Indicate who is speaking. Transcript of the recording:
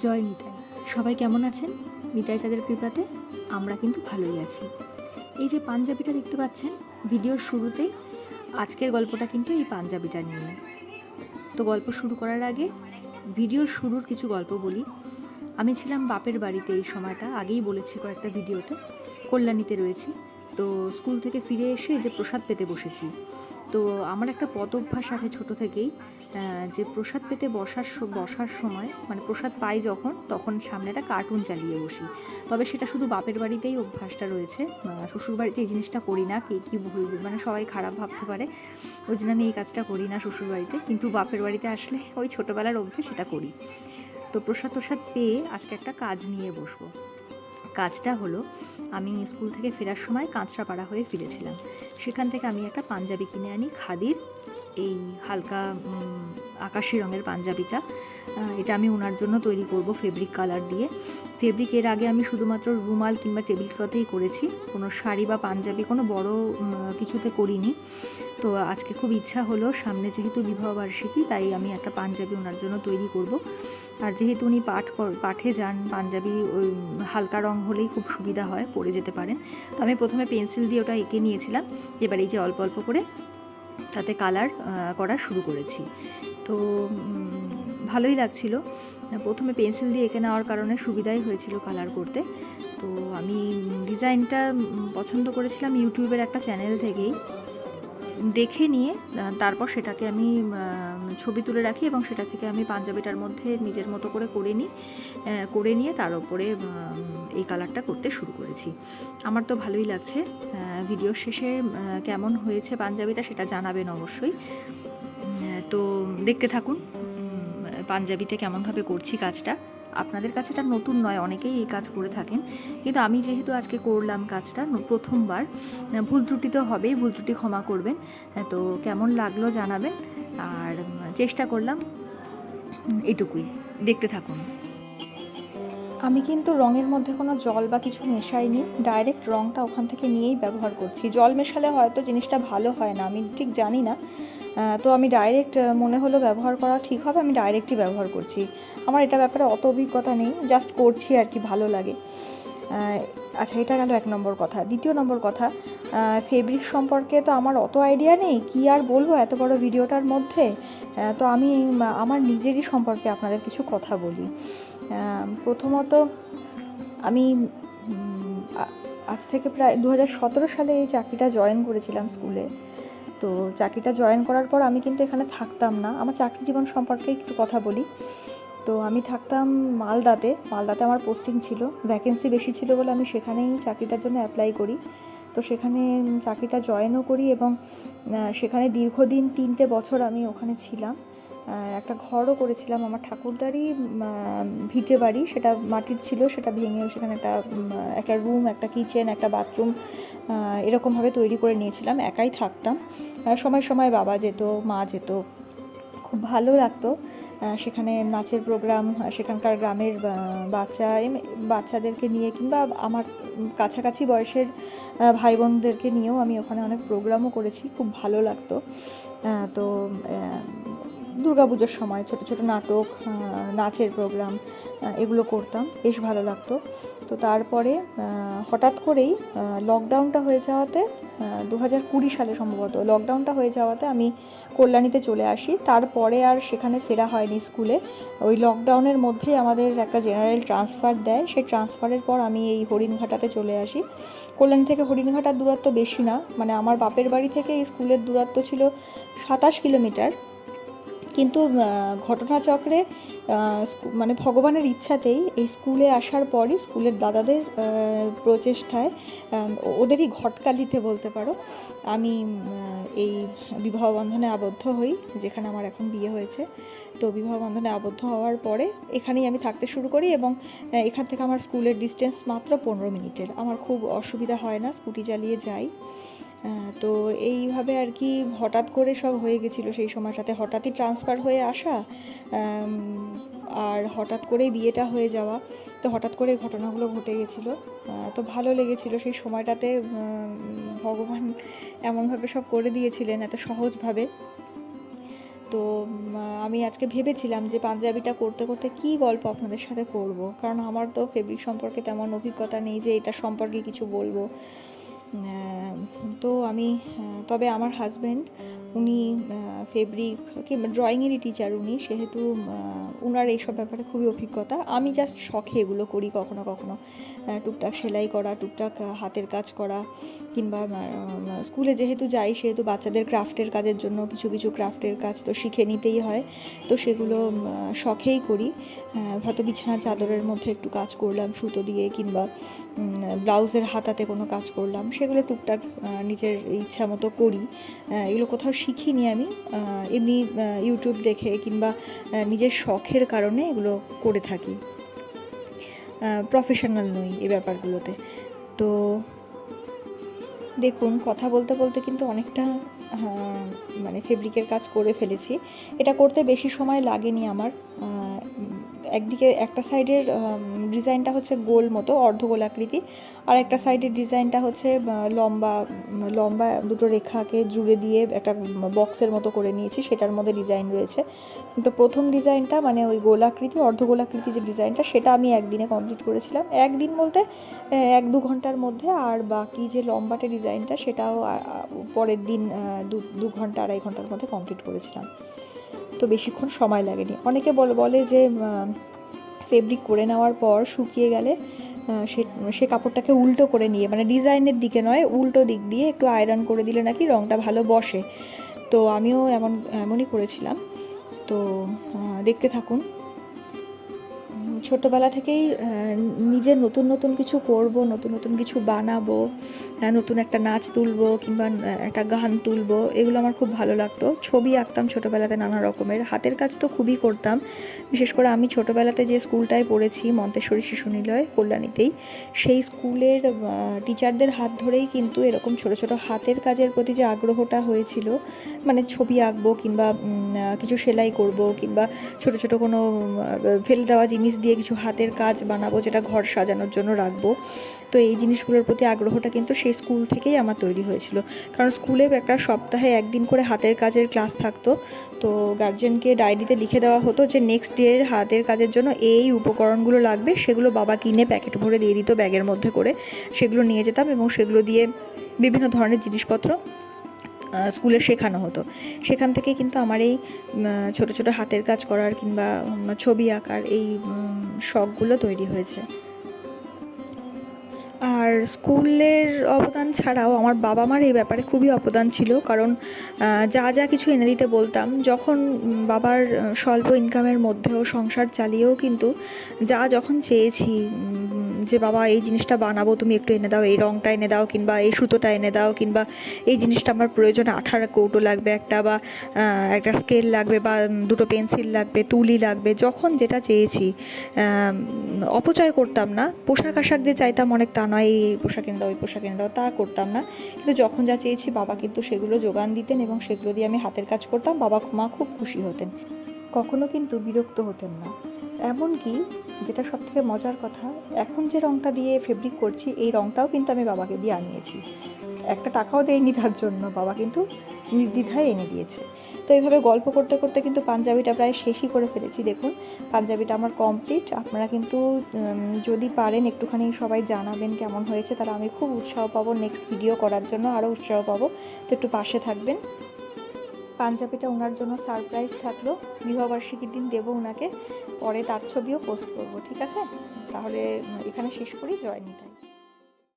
Speaker 1: জয় নিতাই। সবাই কেমন আছেন? নিতাই চাঁদের কৃপাতে আমরা কিন্তু ভালোই আছি। এই যে পাঞ্জাবিটা দেখতে পাচ্ছেন ভিডিওর শুরুতেই, আজকের গল্পটা কিন্তু এই পাঞ্জাবিটা নিয়ে। তো গল্প শুরু করার আগে ভিডিওর শুরুর কিছু গল্প বলি। আমি ছিলাম বাপের বাড়িতে এই সময়টা, আগেই বলেছি কয়েকটা ভিডিওতে। কল্যাণীতে রয়েছি। তো স্কুল থেকে ফিরে এসে যে প্রসাদ পেতে বসেছি। তো আমার একটা অভ্যাস আছে ছোটো থেকেই, যে প্রসাদ পেতে বসার সময়, মানে প্রসাদ পাই যখন, তখন সামনে একটা কার্টুন চালিয়ে বসি। তবে সেটা শুধু বাপের বাড়িতেই অভ্যাসটা রয়েছে, শ্বশুরবাড়িতে এই জিনিসটা করি না। কে কী বলবে, মানে সবাই খারাপ ভাবতে পারে, ওই জন্য আমি এই কাজটা করি না শ্বশুরবাড়িতে। কিন্তু বাপের বাড়িতে আসলে ওই ছোটোবেলার অভ্যাস সেটা করি। তো প্রসাদ পেয়ে আজকে একটা কাজ নিয়ে বসবো। কাজটা হলো, আমি স্কুল থেকে ফেরার সময় কাঁচরাপাড়া হয়ে ফিরেছিলাম। সেখান থেকে আমি একটা পাঞ্জাবি কিনে আনি, খাদির, এই হালকা আকাশি রঙের পাঞ্জাবিটা। এটা আমি ওনার জন্য তৈরি করব ফেব্রিক কালার দিয়ে। ফেব্রিক এর আগে আমি শুধুমাত্র রুমাল কিংবা টেবিল ক্লথেই করেছি, কোনো শাড়ি বা পাঞ্জাবি কোনো বড় কিছুতে করিনি। তো আজকে খুব ইচ্ছা হলো, সামনে যেহেতু বিবাহবার্ষিকী, তাই আমি একটা পাঞ্জাবি ওনার জন্য তৈরি করব। আর যেহেতু উনি পাঠে যান, পাঞ্জাবি ওই হালকা রং হলেই খুব সুবিধা হয়, পরে যেতে পারেন। তো আমি প্রথমে পেন্সিল দিয়ে ওটা এঁকে নিয়েছিলাম। এবার এই যে অল্প অল্প করে তাতে কালার করা শুরু করেছি। তো ভালোই লাগছিল। প্রথমে পেন্সিল দিয়ে এঁকে নেওয়ার কারণে সুবিধাই হয়েছিল কালার করতে। তো আমি ডিজাইনটা পছন্দ করেছিলাম ইউটিউবের একটা চ্যানেল থেকেই, দেখে নিয়ে তারপর সেটাকে আমি ছবি তুলে রাখি এবং সেটা থেকে আমি পাঞ্জাবিটার মধ্যে নিজের মতো করে নিয়ে তার উপরে এই কালারটা করতে শুরু করেছি। আমার তো ভালোই লাগছে। ভিডিওর শেষে কেমন হয়েছে পাঞ্জাবিটা সেটা জানাবেন অবশ্যই। তো দেখতে থাকুন পাঞ্জাবিতে কেমনভাবে করছি কাজটা। আপনাদের কাছে এটা নতুন নয়, অনেকেই এই কাজ করে থাকেন, কিন্তু আমি যেহেতু আজকে করলাম কাজটা প্রথমবার, ভুল ত্রুটি তো হবেই, ভুল ত্রুটি ক্ষমা করবেন। তো কেমন লাগলো জানাবেন, আর চেষ্টা করলাম এটুকুই। দেখতে থাকুন। আমি কিন্তু রঙের মধ্যে কোনো জল বা কিছু মেশাইনি, ডাইরেক্ট রঙটা ওখান থেকে নিয়েই ব্যবহার করছি। জল মেশালে হয়তো জিনিসটা ভালো হয় না, আমি ঠিক জানি না। তো আমি ডাইরেক্ট মনে হলো ব্যবহার করা ঠিক হবে, আমি ডাইরেক্টই ব্যবহার করছি। আমার এটা ব্যাপারে অত অভিজ্ঞতা নেই, জাস্ট করছি আর কি, ভালো লাগে। আচ্ছা, এটা গেল 1 নম্বর কথা। 2 নম্বর কথা, ফেব্রিক সম্পর্কে তো আমার অত আইডিয়া নেই, কী আর বলবো এত বড় ভিডিওটার মধ্যে। তো আমি আমার নিজেরই সম্পর্কে আপনাদের কিছু কথা বলি। প্রথমত, আমি আজ থেকে প্রায় 2017 সালে এই চাকরিটা জয়েন করেছিলাম স্কুলে। তো চাকরিটা জয়েন করার পর আমি কিন্তু এখানে থাকতাম না। আমার চাকরি জীবন সম্পর্কে একটু কথা বলি। তো আমি থাকতাম মালদাতে আমার পোস্টিং ছিল, ভ্যাকেন্সি বেশি ছিল বলে আমি সেখানেই চাকরিটার জন্য অ্যাপ্লাই করি। তো সেখানে চাকরিটা জয়েনও করি এবং সেখানে দীর্ঘদিন 3টে বছর আমি ওখানে ছিলাম। একটা ঘরও করেছিলাম, আমার ঠাকুরদারই ভিটে বাড়ি, সেটা মাটির ছিল, সেটা ভেঙে সেখানে একটা রুম, একটা কিচেন, একটা বাথরুম এরকমভাবে তৈরি করে নিয়েছিলাম। একাই থাকতাম, সময় সময় বাবা যেত, মা যেত, খুব ভালো লাগতো। সেখানে নাচের প্রোগ্রাম, সেখানকার গ্রামের বাচ্চাদেরকে নিয়ে কিংবা আমার কাছাকাছি বয়সের ভাই বোনদেরকে নিয়েও আমি ওখানে অনেক প্রোগ্রামও করেছি, খুব ভালো লাগতো। তো দুর্গাপুজোর সময় ছোট ছোট নাটক, নাচের প্রোগ্রাম এগুলো করতাম, বেশ ভালো লাগতো। তো তারপরে হঠাৎ করেই লকডাউনটা হয়ে যাওয়াতে, 2020 সালে সম্ভবত লকডাউনটা হয়ে যাওয়াতে আমি কল্যাণীতে চলে আসি। তারপরে আর সেখানে ফেরা হয়নি স্কুলে। ওই লকডাউনের মধ্যেই আমাদের একটা জেনারেল ট্রান্সফার দেয়, সেই ট্রান্সফারের পর আমি এই হরিণঘাটাতে চলে আসি। কল্যাণী থেকে হরিণঘাটার দূরত্ব বেশি না, মানে আমার বাপের বাড়ি থেকে এই স্কুলের দূরত্ব ছিল 27 কিলোমিটার। কিন্তু ঘটনাচক্রে, মানে ভগবানের ইচ্ছাতেই এই স্কুলে আসার পরই, স্কুলের দাদাদের প্রচেষ্টায়, ওদেরই ঘটকালিতে বলতে পারো, আমি এই বিবাহ বন্ধনে আবদ্ধ হই, যেখানে আমার এখন বিয়ে হয়েছে। তো বিবাহ বন্ধনে আবদ্ধ হওয়ার পরে এখানেই আমি থাকতে শুরু করি এবং এখান থেকে আমার স্কুলের ডিস্টেন্স মাত্র 15 মিনিটের। আমার খুব অসুবিধা হয় না, স্কুটি চালিয়ে যাই। তো এইভাবে আর কি হঠাৎ করে সব হয়ে গেছিলো সেই সময়ের সাথে, হঠাৎই ট্রান্সফার হয়ে আসা, আর হঠাৎ করেই বিয়েটা হয়ে যাওয়া। তো হঠাৎ করে ঘটনাগুলো ঘটে গেছিলো। তো ভালো লেগেছিলো সেই সময়টাতে, ভগবান এমনভাবে সব করে দিয়েছিলেন এত সহজভাবে। তো আমি আজকে ভেবেছিলাম যে পাঞ্জাবিটা করতে করতে কী গল্প আপনাদের সাথে করব, কারণ আমার তো ফেব্রিক সম্পর্কে তেমন অভিজ্ঞতা নেই যে এটা সম্পর্কে কিছু বলবো। তো আমি তবে আমার হাজব্যান্ড উনি ফেব্রিক কিংবা ড্রয়িংয়েরই টিচার উনি, সেহেতু ওনার এইসব ব্যাপারে খুবই অভিজ্ঞতা। আমি জাস্ট শখে এগুলো করি কখনো কখনো, টুকটাক সেলাই করা, টুকটাক হাতের কাজ করা, কিংবা স্কুলে যেহেতু যাই সেহেতু বাচ্চাদের ক্রাফটের কাজের জন্য কিছু কিছু ক্রাফটের কাজ তো শিখে নিতেই হয়, তো সেগুলো শখেই করি। হয়তো বিছানা চাদরের মধ্যে একটু কাজ করলাম সুতো দিয়ে, কিংবা ব্লাউজের হাতাতে কোনো কাজ করলাম, সেগুলো টুকটাক নিজের ইচ্ছা মতো করি। এগুলো কোথাও শিখিনি আমি, এমনি ইউটিউব দেখে কিংবা নিজের শখের কারণে এগুলো করে থাকি, প্রফেশনাল নই এই ব্যাপারগুলোতে। তো দেখুন, কথা বলতে বলতে কিন্তু অনেকটা মানে ফেব্রিকের কাজ করে ফেলেছি। এটা করতে বেশি সময় লাগেনি আমার। একদিকে একটা সাইডের ডিজাইনটা হচ্ছে গোল মতো অর্ধগোলাকৃতি, আর একটা সাইডের ডিজাইনটা হচ্ছে লম্বা লম্বা দুটো রেখাকে জুড়ে দিয়ে একটা বক্সের মতো করে নিয়েছি, সেটার মধ্যে ডিজাইন রয়েছে। তো প্রথম ডিজাইনটা মানে ওই গোলাকৃতি অর্ধগোলাকৃতি যে ডিজাইনটা, সেটা আমি একদিনে কমপ্লিট করেছিলাম। একদিন বলতে 1-2 ঘন্টার মধ্যে, আর বাকি যে লম্বাটে ডিজাইনটা সেটাও পরের দিন 2 ঘন্টা 2.5 ঘন্টার মধ্যে কমপ্লিট করেছিলাম। তো বেশিক্ষণ সময় লাগেনি। অনেকে বলে যে ফেব্রিক করে নেওয়ার পর শুকিয়ে গেলে সে কাপড়টাকে উল্টো করে নিয়ে, মানে ডিজাইনের দিকে নয় উল্টো দিক দিয়ে একটু আয়রন করে দিলে নাকি রঙটা ভালো বসে। তো আমিও এমনই করেছিলাম। তো দেখতে থাকুন। ছোটোবেলা থেকেই নিজের নতুন নতুন কিছু করব, নতুন নতুন কিছু বানাবো, নতুন একটা নাচ তুলবো কিংবা একটা গান তুলবো, এগুলো আমার খুব ভালো লাগতো। ছবি আঁকতাম ছোটোবেলাতে নানা রকমের, হাতের কাজ তো খুবই করতাম। বিশেষ করে আমি ছোটোবেলাতে যে স্কুলটায় পড়েছি মন্তেশ্বরী শিশু নিলয় কল্যাণীতেই, সেই স্কুলের টিচারদের হাত ধরেই কিন্তু এরকম ছোটো ছোটো হাতের কাজের প্রতি যে আগ্রহটা হয়েছিল, মানে ছবি আঁকবো কিংবা কিছু সেলাই করব, কিংবা ছোটো ছোটো কোনো ফেলে দেওয়া জিনিস দিয়ে কিছু হাতের কাজ বানাবো যেটা ঘর সাজানোর জন্য রাখবো। তো এই জিনিসগুলোর প্রতি আগ্রহটা কিন্তু সেই স্কুল থেকেই আমার তৈরি হয়েছিল। কারণ স্কুলে একটা সপ্তাহে একদিন করে হাতের কাজের ক্লাস থাকতো। তো গার্জেনকে ডায়েরিতে লিখে দেওয়া হতো যে নেক্সট ডের হাতের কাজের জন্য এই উপকরণগুলো লাগবে, সেগুলো বাবা কিনে প্যাকেট ভরে দিয়ে দিত ব্যাগের মধ্যে করে। সেগুলো নিয়ে যেতাম এবং সেগুলো দিয়ে বিভিন্ন ধরনের জিনিসপত্র স্কুলে শেখানো হতো। সেখান থেকে কিন্তু আমার এই ছোটো ছোটো হাতের কাজ করার কিংবা ছবি আঁকার এই শখগুলো তৈরি হয়েছে। আর স্কুলের অবদান ছাড়াও আমার বাবা মার এই ব্যাপারে খুবই অবদান ছিল। কারণ যা যা কিছু এনে দিতে বলতাম, যখন বাবার স্বল্প ইনকামের মধ্যেও সংসার চালিয়েও কিন্তু যখন চেয়েছি যে বাবা এই জিনিসটা বানাবো, তুমি একটু এনে দাও, এই রঙটা এনে দাও, কিংবা এই সুতোটা এনে দাও, কিংবা এই জিনিসটা আমার প্রয়োজন, আঠার কৌটো লাগবে একটা, বা একটা স্কেল লাগবে, বা দুটো পেন্সিল লাগবে, তুলি লাগবে, যখন যেটা চেয়েছি অপচয় করতাম না। পোশাক আশাক যে চাইতাম অনেক তা নয়, এই পোশাক এনে দাও, ওই পোশাক এনে দাও, তা করতাম না। কিন্তু যখন যা চেয়েছি বাবা কিন্তু সেগুলো যোগান দিতেন এবং সেগুলো দিয়ে আমি হাতের কাজ করতাম। বাবা মা খুব খুশি হতেন, কখনো কিন্তু বিরক্ত হতেন না। এমনকি যেটা সবথেকে মজার কথা, এখন যে রঙটা দিয়ে ফেব্রিক করছি এই রঙটাও কিন্তু আমি বাবাকে দিয়ে আনিয়েছি। একটা টাকাও দেয়নি তার জন্য, বাবা কিন্তু নির্দ্বিধায় এনে দিয়েছে। তো এইভাবে গল্প করতে করতে কিন্তু পাঞ্জাবিটা প্রায় শেষই করে ফেলেছি। দেখুন, পাঞ্জাবিটা আমার কমপ্লিট। আপনারা কিন্তু যদি পারেন একটুখানি সবাই জানাবেন কেমন হয়েছে, তাহলে আমি খুব উৎসাহ পাবো নেক্সট ভিডিও করার জন্য, আরও উৎসাহ পাবো। তো একটু পাশে থাকবেন। পাঞ্জাবিটা ওনার জন্য সারপ্রাইজ থাকলো, বিবাহবার্ষিকীর দিন দেবো ওনাকে, পরে তার ছবিও পোস্ট করব। ঠিক আছে, তাহলে এখানে শেষ করি। জয় নিতাই।